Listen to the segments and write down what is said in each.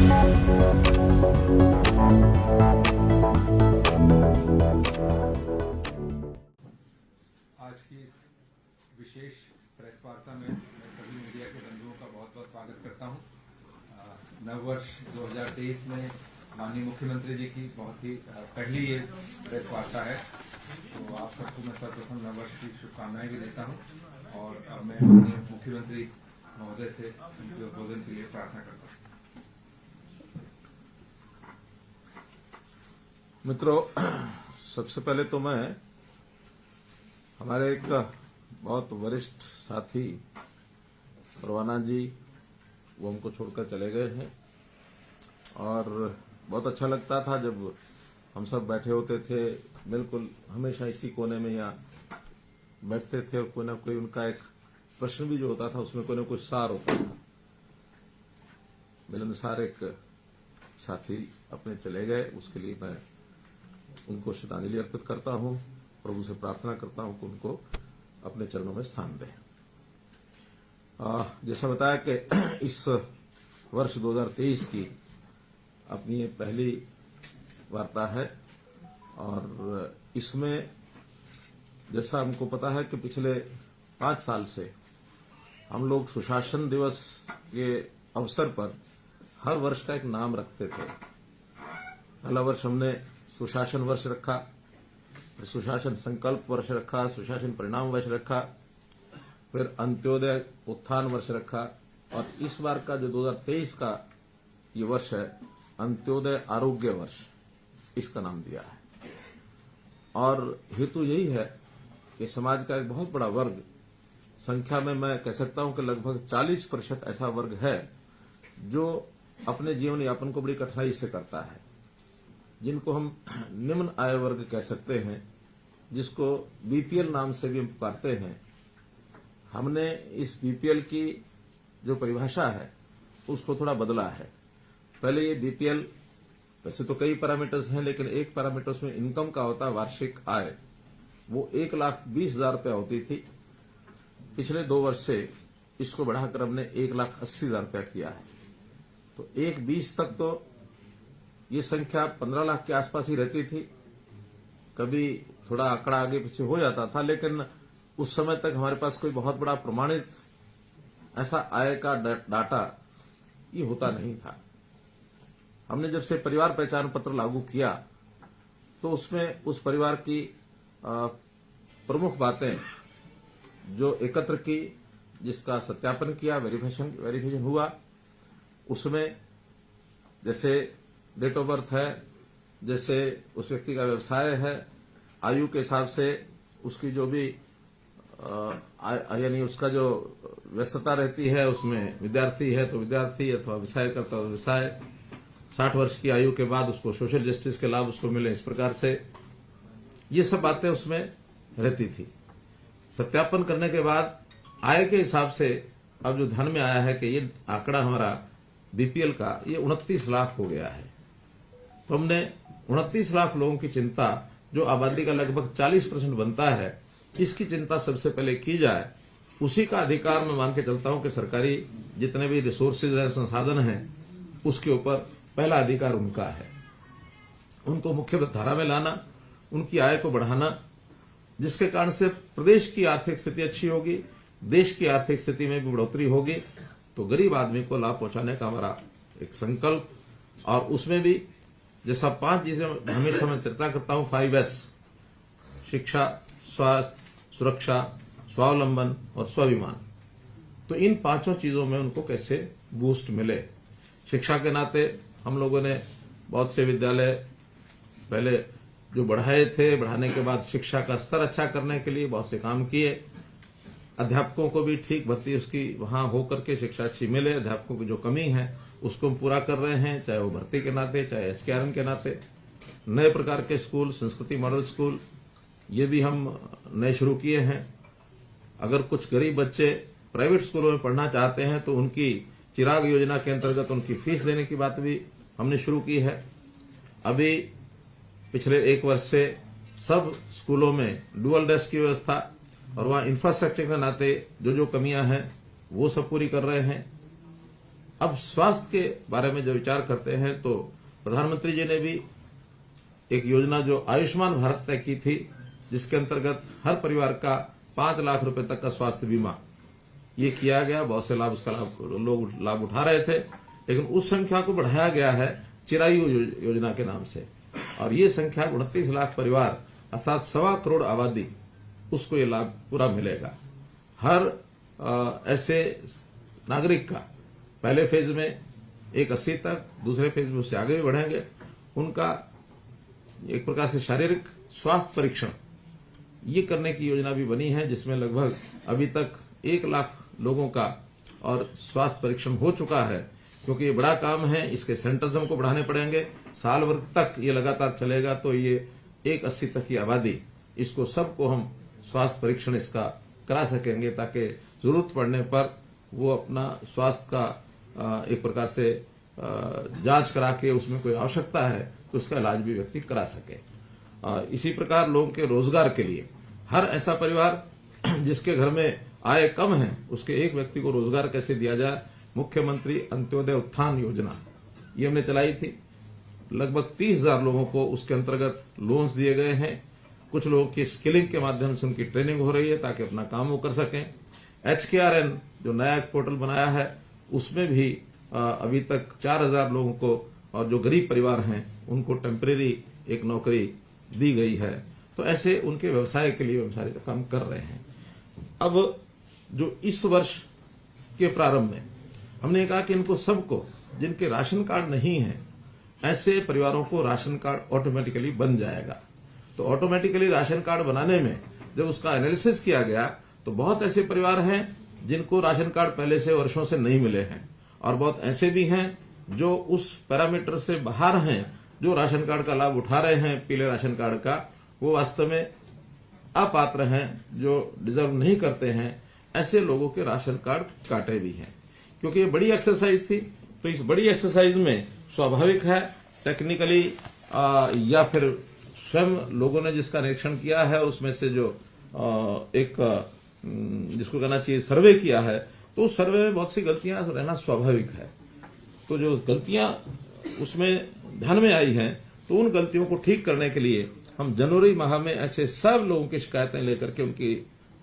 आज की इस विशेष प्रेस वार्ता में मैं सभी मीडिया के बंधुओं का बहुत बहुत स्वागत करता हूं। नववर्ष 2023 में माननीय मुख्यमंत्री जी की बहुत ही पहली ये प्रेस वार्ता है, तो आप सबको मैं सर्वप्रथम नववर्ष की शुभकामनाएं भी देता हूं और मैं माननीय मुख्यमंत्री महोदय से उनके उद्बोधन के लिए प्रार्थना करता हूं। मित्रों, सबसे पहले तो मैं हमारे एक बहुत वरिष्ठ साथी परवाना जी, वो हमको छोड़कर चले गए हैं और बहुत अच्छा लगता था जब हम सब बैठे होते थे, बिल्कुल हमेशा इसी कोने में यहाँ बैठते थे और कोई ना कोई उनका एक प्रश्न भी जो होता था उसमें कोई ना कोई सार होता था। मिलनसार एक साथी अपने चले गए, उसके लिए मैं उनको श्रद्धांजलि अर्पित करता हूं, प्रभु से प्रार्थना करता हूं कि उनको अपने चरणों में स्थान दें। जैसा बताया कि इस वर्ष 2023 की अपनी ये पहली वार्ता है और इसमें जैसा हमको पता है कि पिछले 5 साल से हम लोग सुशासन दिवस के अवसर पर हर वर्ष का एक नाम रखते थे। पहला वर्ष हमने सुशासन वर्ष रखा, सुशासन संकल्प वर्ष रखा, सुशासन परिणाम वर्ष रखा, फिर अंत्योदय उत्थान वर्ष रखा और इस बार का जो 2023 का ये वर्ष है अंत्योदय आरोग्य वर्ष, इसका नाम दिया है। और हेतु यही है कि समाज का एक बहुत बड़ा वर्ग, संख्या में मैं कह सकता हूं कि लगभग 40% ऐसा वर्ग है जो अपने जीवन यापन को बड़ी कठिनाई से करता है, जिनको हम निम्न आय वर्ग कह सकते हैं, जिसको बीपीएल नाम से भी हम पुकारते हैं। हमने इस बीपीएल की जो परिभाषा है उसको थोड़ा बदला है। पहले ये बीपीएल, वैसे तो कई पैरामीटर्स हैं लेकिन एक पैरामीटर उसमें इनकम का होता है, वार्षिक आय, वो 1,20,000 रुपया होती थी। पिछले 2 वर्ष से इसको बढ़ाकर हमने 1,80,000 रुपया किया है। तो 1,20 तक तो ये संख्या 15 लाख के आसपास ही रहती थी, कभी थोड़ा आंकड़ा आगे पीछे हो जाता था, लेकिन उस समय तक हमारे पास कोई बहुत बड़ा प्रमाणित ऐसा आय का डाटा ये होता नहीं था। हमने जब से परिवार पहचान पत्र लागू किया तो उसमें उस परिवार की प्रमुख बातें जो एकत्र की, जिसका सत्यापन किया, वेरिफिकेशन हुआ, उसमें जैसे डेट ऑफ बर्थ है, जैसे उस व्यक्ति का व्यवसाय है, आयु के हिसाब से उसकी जो भी यानी उसका जो व्यस्तता रहती है, उसमें विद्यार्थी है तो विद्यार्थी अथवा व्यवसाय करता तो व्यवसाय, 60 वर्ष की आयु के बाद उसको सोशल जस्टिस के लाभ उसको मिले, इस प्रकार से ये सब बातें उसमें रहती थी। सत्यापन करने के बाद आय के हिसाब से अब जो ध्यान में आया है कि ये आंकड़ा हमारा बीपीएल का ये 29 लाख हो गया है। तो हमने 29 लाख लोगों की चिंता, जो आबादी का लगभग 40% बनता है, इसकी चिंता सबसे पहले की जाए। उसी का अधिकार मैं मान के चलता हूं कि सरकारी जितने भी रिसोर्सेज हैं, संसाधन हैं, उसके ऊपर पहला अधिकार उनका है। उनको मुख्य धारा में लाना, उनकी आय को बढ़ाना, जिसके कारण से प्रदेश की आर्थिक स्थिति अच्छी होगी, देश की आर्थिक स्थिति में भी बढ़ोतरी होगी, तो गरीब आदमी को लाभ पहुंचाने का हमारा एक संकल्प। और उसमें भी जैसा 5 चीजें हमेशा मैं चर्चा करता हूं, 5S, शिक्षा, स्वास्थ्य, सुरक्षा, स्वावलंबन और स्वाभिमान। तो इन 5 चीजों में उनको कैसे बूस्ट मिले। शिक्षा के नाते हम लोगों ने बहुत से विद्यालय पहले जो बढ़ाए थे, बढ़ाने के बाद शिक्षा का स्तर अच्छा करने के लिए बहुत से काम किए। अध्यापकों को भी ठीक भर्ती उसकी वहां होकर के शिक्षा अच्छी मिले। अध्यापकों की जो कमी है उसको हम पूरा कर रहे हैं, चाहे वो भर्ती के नाते, चाहे HKRM के नाते। नए प्रकार के स्कूल, संस्कृति मॉडल स्कूल, ये भी हम नए शुरू किए हैं। अगर कुछ गरीब बच्चे प्राइवेट स्कूलों में पढ़ना चाहते हैं तो उनकी चिराग योजना के अंतर्गत उनकी फीस देने की बात भी हमने शुरू की है। अभी पिछले 1 वर्ष से सब स्कूलों में डुअल डेस्क की व्यवस्था और वहां इंफ्रास्ट्रक्चर के नाते जो जो कमियां हैं वो सब पूरी कर रहे हैं। अब स्वास्थ्य के बारे में जब विचार करते हैं तो प्रधानमंत्री जी ने भी एक योजना जो आयुष्मान भारत तय की थी, जिसके अंतर्गत हर परिवार का 5 लाख रुपए तक का स्वास्थ्य बीमा ये किया गया। बहुत से लोग लाभ उठा रहे थे, लेकिन उस संख्या को बढ़ाया गया है चिरायु योजना के नाम से, और ये संख्या 29 लाख परिवार अर्थात 1.25 करोड़ आबादी, उसको ये लाभ पूरा मिलेगा। हर ऐसे नागरिक का पहले फेज में 180 तक, दूसरे फेज में उससे आगे भी बढ़ेंगे, उनका एक प्रकार से शारीरिक स्वास्थ्य परीक्षण ये करने की योजना भी बनी है, जिसमें लगभग अभी तक 1 लाख लोगों का और स्वास्थ्य परीक्षण हो चुका है। क्योंकि ये बड़ा काम है, इसके सेंटर्स हमको बढ़ाने पड़ेंगे, साल भर तक ये लगातार चलेगा, तो ये 180 तक की आबादी, इसको सबको हम स्वास्थ्य परीक्षण इसका करा सकेंगे, ताकि जरूरत पड़ने पर वो अपना स्वास्थ्य का एक प्रकार से जांच करा के उसमें कोई आवश्यकता है तो उसका इलाज भी व्यक्ति करा सके। इसी प्रकार लोगों के रोजगार के लिए हर ऐसा परिवार जिसके घर में आय कम है, उसके एक व्यक्ति को रोजगार कैसे दिया जाए, मुख्यमंत्री अंत्योदय उत्थान योजना ये हमने चलाई थी। लगभग 30,000 लोगों को उसके अंतर्गत लोन्स दिए गए हैं। कुछ लोगों की स्किलिंग के माध्यम से उनकी ट्रेनिंग हो रही है ताकि अपना काम वो कर सकें। HKRN जो नया एक पोर्टल बनाया है, उसमें भी अभी तक 4,000 लोगों को, और जो गरीब परिवार हैं उनको टेम्परेरी एक नौकरी दी गई है। तो ऐसे उनके व्यवसाय के लिए हम सारे काम कर रहे हैं। अब जो इस वर्ष के प्रारंभ में हमने कहा कि इनको सबको, जिनके राशन कार्ड नहीं है, ऐसे परिवारों को राशन कार्ड ऑटोमेटिकली बन जाएगा। तो ऑटोमेटिकली राशन कार्ड बनाने में जब उसका एनालिसिस किया गया तो बहुत ऐसे परिवार हैं जिनको राशन कार्ड पहले से वर्षों से नहीं मिले हैं, और बहुत ऐसे भी हैं जो उस पैरामीटर से बाहर हैं, जो राशन कार्ड का लाभ उठा रहे हैं, पीले राशन कार्ड का, वो वास्तव में अपात्र हैं, जो डिजर्व नहीं करते हैं। ऐसे लोगों के राशन कार्ड काटे भी हैं। क्योंकि ये बड़ी एक्सरसाइज थी, तो इस बड़ी एक्सरसाइज में स्वाभाविक है टेक्निकली या फिर स्वयं लोगों ने जिसका निरीक्षण किया है उसमें से जो एक जिसको कहना चाहिए सर्वे किया है, तो उस सर्वे में बहुत सी गलतियां रहना स्वाभाविक है। तो जो गलतियां उसमें ध्यान में आई हैं, तो उन गलतियों को ठीक करने के लिए हम जनवरी माह में ऐसे सब लोगों की शिकायतें लेकर के उनकी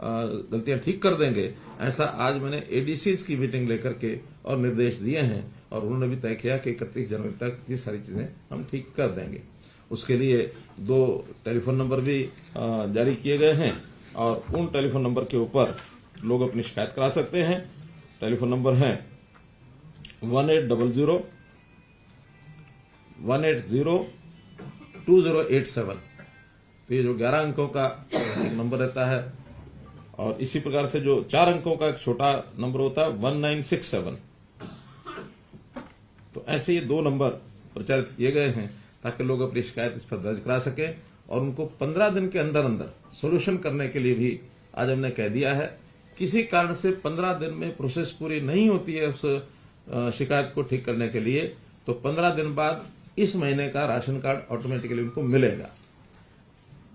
गलतियां ठीक कर देंगे। ऐसा आज मैंने एडीसीज की मीटिंग लेकर के और निर्देश दिए हैं, और उन्होंने भी तय किया कि 31 जनवरी तक ये सारी चीजें हम ठीक कर देंगे। उसके लिए 2 टेलीफोन नंबर भी जारी किए गए हैं, और उन टेलीफोन नंबर के ऊपर लोग अपनी शिकायत करा सकते हैं। टेलीफोन नंबर है 1800-180-2087। तो ये जो 11 अंकों का एक नंबर रहता है, और इसी प्रकार से जो 4 अंकों का एक छोटा नंबर होता है 1967। तो ऐसे ये 2 नंबर प्रचारित किए गए हैं ताकि लोग अपनी शिकायत इस पर दर्ज करा सके, और उनको 15 दिन के अंदर अंदर सोल्यूशन करने के लिए भी आज हमने कह दिया है। किसी कारण से 15 दिन में प्रोसेस पूरी नहीं होती है उस शिकायत को ठीक करने के लिए, तो 15 दिन बाद इस महीने का राशन कार्ड ऑटोमेटिकली उनको मिलेगा।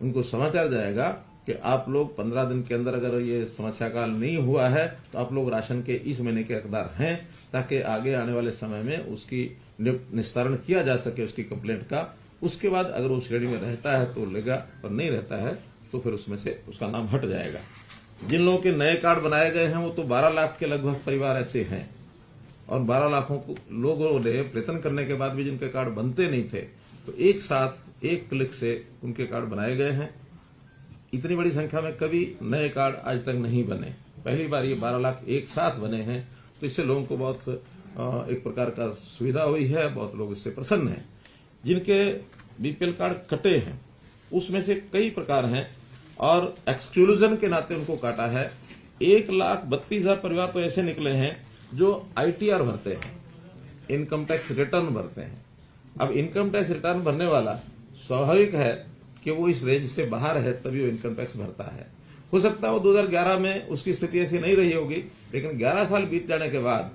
उनको समाचार जाएगा कि आप लोग 15 दिन के अंदर अगर ये समस्या काल नहीं हुआ है तो आप लोग राशन के इस महीने के हकदार हैं, ताकि आगे आने वाले समय में उसकी निस्तारण किया जा सके उसकी कंप्लेंट का। उसके बाद अगर वो श्रेणी में रहता है तो लेगा, और नहीं रहता है तो फिर उसमें से उसका नाम हट जाएगा। जिन लोगों के नए कार्ड बनाए गए हैं वो तो 12 लाख के लगभग परिवार ऐसे हैं, और 12 लाखों को लोगों ने प्रयत्न करने के बाद भी जिनके कार्ड बनते नहीं थे, तो एक साथ एक क्लिक से उनके कार्ड बनाए गए हैं। इतनी बड़ी संख्या में कभी नए कार्ड आज तक नहीं बने, पहली बार ये 12 लाख एक साथ बने हैं। तो इससे लोगों को बहुत एक प्रकार का सुविधा हुई है, बहुत लोग इससे प्रसन्न हैं। जिनके बीपीएल कार्ड कटे हैं उसमें से कई प्रकार हैं, और एक्सक्लूजन के नाते उनको काटा है। 1,32,000 परिवार तो ऐसे निकले हैं जो ITR भरते हैं, इनकम टैक्स रिटर्न भरते हैं। अब इनकम टैक्स रिटर्न भरने वाला स्वाभाविक है कि वो इस रेंज से बाहर है, तभी वो इनकम टैक्स भरता है। हो सकता है वो 2011 में उसकी स्थिति ऐसी नहीं रही होगी, लेकिन 11 साल बीत जाने के बाद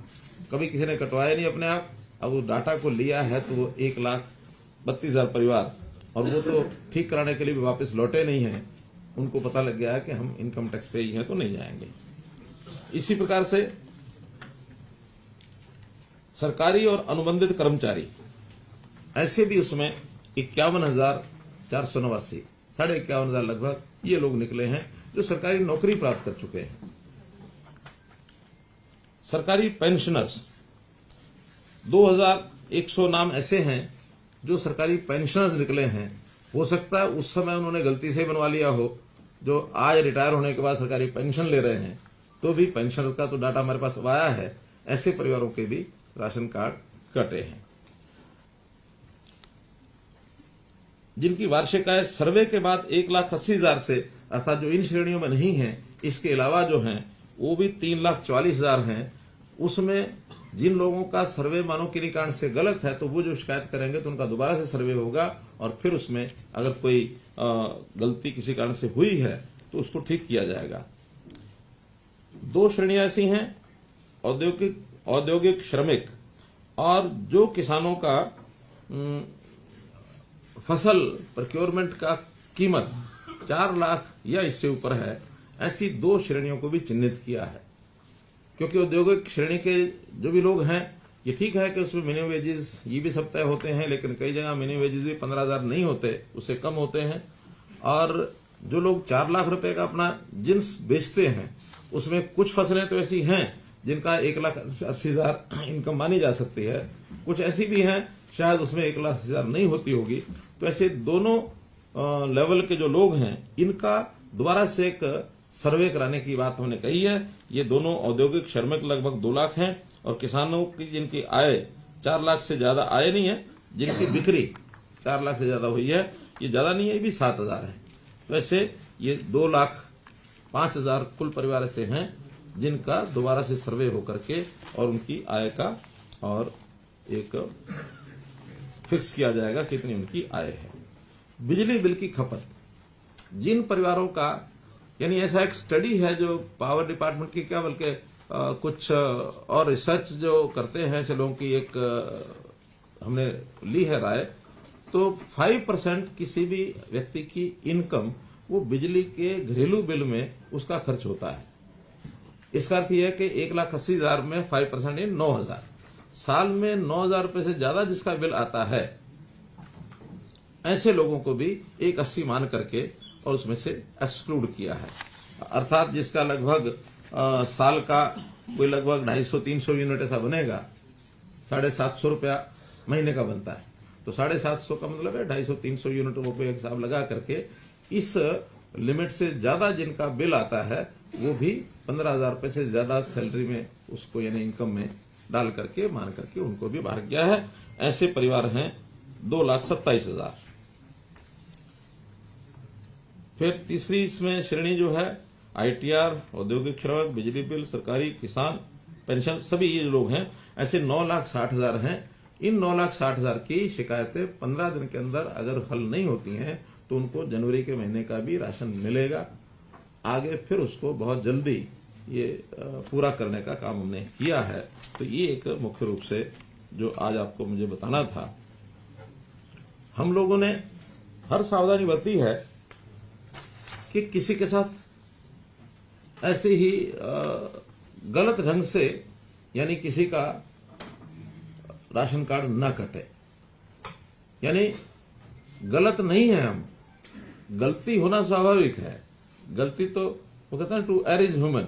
कभी किसी ने कटवाया नहीं अपने आप। अब उस डाटा को लिया है तो वो 1,32,000 परिवार, और वो तो ठीक कराने के लिए भी वापस लौटे नहीं हैं। उनको पता लग गया है कि हम इनकम टैक्स पे ही हैं तो नहीं जाएंगे। इसी प्रकार से सरकारी और अनुबंधित कर्मचारी ऐसे भी उसमें 51,489 51,500 लगभग ये लोग निकले हैं जो सरकारी नौकरी प्राप्त कर चुके हैं। सरकारी पेंशनर्स 2,100 नाम ऐसे हैं जो सरकारी पेंशनर्स निकले हैं। हो सकता है उस समय उन्होंने गलती से बनवा लिया हो, जो आज रिटायर होने के बाद सरकारी पेंशन ले रहे हैं, तो भी पेंशनर्स का तो डाटा हमारे पास आया है। ऐसे परिवारों के भी राशन कार्ड कटे हैं। जिनकी वार्षिक आय सर्वे के बाद 1,80,000 से, अर्थात जो इन श्रेणियों में नहीं है, इसके अलावा जो हैं वो भी 3,44,000 हैं। उसमें जिन लोगों का सर्वे मानव किन्हीं कारण से गलत है तो वो जो शिकायत करेंगे तो उनका दोबारा से सर्वे होगा और फिर उसमें अगर कोई गलती किसी कारण से हुई है तो उसको ठीक किया जाएगा। 2 श्रेणियां ऐसी हैं, औद्योगिक श्रमिक और जो किसानों का फसल प्रोक्योरमेंट का कीमत 4 लाख या इससे ऊपर है। ऐसी 2 श्रेणियों को भी चिन्हित किया है, क्योंकि औद्योगिक श्रेणी के जो भी लोग हैं, ये ठीक है कि उसमें मिनिमम वेजेस ये भी सब तय होते हैं, लेकिन कई जगह मिनिमम वेजेस भी 15,000 नहीं होते, उससे कम होते हैं। और जो लोग 4 लाख रुपए का अपना जिन्स बेचते हैं, उसमें कुछ फसलें तो ऐसी हैं जिनका 1,80,000 इनकम मानी जा सकती है, कुछ ऐसी भी हैं शायद उसमें 1,80,000 नहीं होती होगी। तो ऐसे दोनों लेवल के जो लोग हैं, इनका दोबारा से एक सर्वे कराने की बात हमने कही है। ये दोनों औद्योगिक श्रमिक लगभग 2 लाख हैं और किसानों की जिनकी आय 4 लाख से ज्यादा आय नहीं है, जिनकी बिक्री 4 लाख से ज्यादा हुई है, ये ज्यादा नहीं है, ये भी 7,000 है। तो ऐसे ये 2,05,000 कुल परिवार ऐसे हैं जिनका दोबारा से सर्वे होकर के और उनकी आय का और एक फिक्स किया जाएगा कितनी उनकी आय है। बिजली बिल की खपत, जिन परिवारों का, यानी ऐसा एक स्टडी है जो पावर डिपार्टमेंट की क्या बल्कि कुछ और रिसर्च जो करते हैं ऐसे लोगों की एक हमने ली है राय, तो 5% किसी भी व्यक्ति की इनकम वो बिजली के घरेलू बिल में उसका खर्च होता है। इसका अर्थ यह है कि 1,80,000 में 5% यानी 9,000, साल में 9,000 रुपए से ज्यादा जिसका बिल आता है, ऐसे लोगों को भी 1,80 मान करके और उसमें से एक्सक्लूड किया है। अर्थात जिसका लगभग साल का कोई लगभग 250-300 यूनिट ऐसा बनेगा, 750 रुपया महीने का बनता है, तो 750 का मतलब है 250-300 यूनिट रुपये हिसाब लगा करके इस लिमिट से ज्यादा जिनका बिल आता है वो भी 15,000 रुपए से ज्यादा सैलरी में उसको यानी इनकम में डाल करके मान करके उनको भी बाहर किया है। ऐसे परिवार हैं 2,27,000। फिर तीसरी इसमें श्रेणी जो है आईटीआर, औद्योगिक श्रमिक, बिजली बिल, सरकारी, किसान, पेंशन, सभी ये लोग हैं, ऐसे 9,60,000 हैं। इन 9,60,000 की शिकायतें 15 दिन के अंदर अगर हल नहीं होती हैं तो उनको जनवरी के महीने का भी राशन मिलेगा। आगे फिर उसको बहुत जल्दी ये पूरा करने का काम हमने किया है। तो ये एक मुख्य रूप से जो आज आपको मुझे बताना था। हम लोगों ने हर सावधानी बरती है कि किसी के साथ ऐसे ही गलत ढंग से यानी किसी का राशन कार्ड न कटे। यानी गलत नहीं है हम, गलती होना स्वाभाविक है, गलती तो वो कहते हैं टू एयर इज ह्यूमन,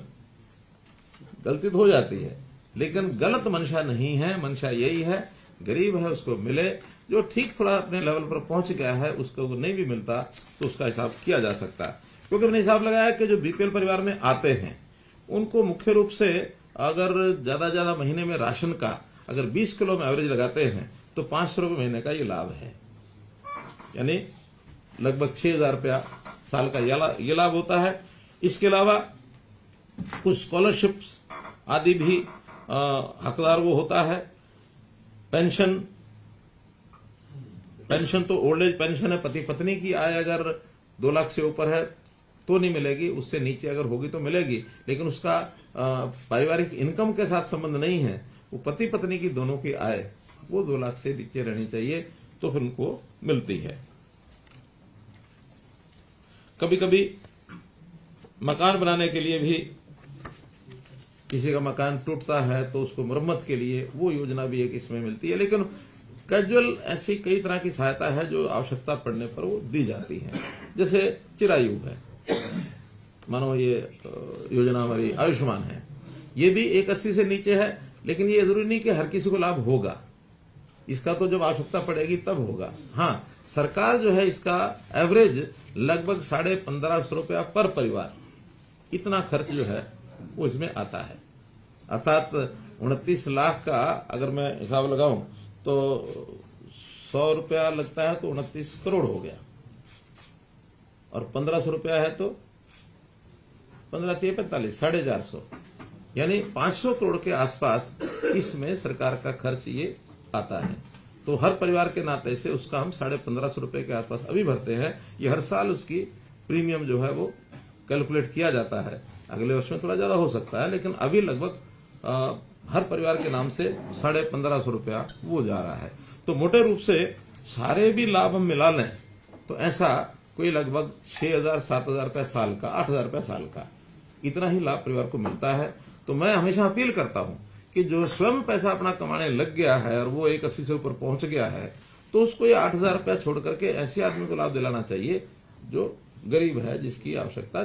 गलती तो हो जाती है, लेकिन गलत मंशा नहीं है। मंशा यही है गरीब है उसको मिले, जो ठीक थोड़ा अपने लेवल पर पहुंच गया है उसको नहीं भी मिलता तो उसका हिसाब किया जा सकता है। क्योंकि मैंने हिसाब लगाया कि जो बीपीएल परिवार में आते हैं उनको मुख्य रूप से अगर ज्यादा महीने में राशन का अगर 20 किलो में एवरेज लगाते हैं तो 500 रुपये महीने का ये लाभ है, यानी लगभग 6,000 रुपया साल का ये लाभ होता है। इसके अलावा कुछ स्कॉलरशिप्स आदि भी हकदार वो होता है। पेंशन तो ओल्ड एज पेंशन है, पति पत्नी की आय अगर 2 लाख से ऊपर है तो नहीं मिलेगी, उससे नीचे अगर होगी तो मिलेगी, लेकिन उसका पारिवारिक इनकम के साथ संबंध नहीं है। वो पति पत्नी की दोनों की आय वो 2 लाख से नीचे रहनी चाहिए तो फिर उनको मिलती है। कभी कभी मकान बनाने के लिए भी किसी का मकान टूटता है तो उसको मरम्मत के लिए वो योजना भी एक इसमें मिलती है। लेकिन कैजुअल ऐसी कई तरह की सहायता है जो आवश्यकता पड़ने पर वो दी जाती है। जैसे चिरायु है, मानो ये योजना हमारी आयुष्मान है, ये भी 180 से नीचे है, लेकिन ये जरूरी नहीं कि हर किसी को लाभ होगा। इसका तो जब आवश्यकता पड़ेगी तब होगा। हाँ, सरकार जो है इसका एवरेज लगभग 1550 रुपया पर परिवार, इतना खर्च जो है वो इसमें आता है। अर्थात 29 लाख का अगर मैं हिसाब लगाऊं तो 100 रुपया लगता है तो 29 करोड़ हो गया, और 1500 रुपया है तो 15 3 45 450, यानी 500 करोड़ के आसपास इसमें सरकार का खर्च ये आता है। तो हर परिवार के नाते से उसका हम 1550 रुपए के आसपास अभी भरते हैं। ये हर साल उसकी प्रीमियम जो है वो कैलकुलेट किया जाता है। अगले वर्ष में थोड़ा ज्यादा हो सकता है, लेकिन अभी लगभग हर परिवार के नाम से 1550 रुपया वो जा रहा है। तो मोटे रूप से सारे भी लाभ हम मिला लें तो ऐसा कोई लगभग 6000 7000 रुपया साल का, 8000 रुपया साल का, इतना ही लाभ परिवार को मिलता है। तो मैं हमेशा अपील करता हूं कि जो स्वयं पैसा अपना कमाने लग गया है और वो 180 से ऊपर पहुंच गया है, तो उसको ये 8000 रुपया छोड़ करके ऐसे आदमी को लाभ दिलाना चाहिए जो गरीब है, जिसकी आवश्यकता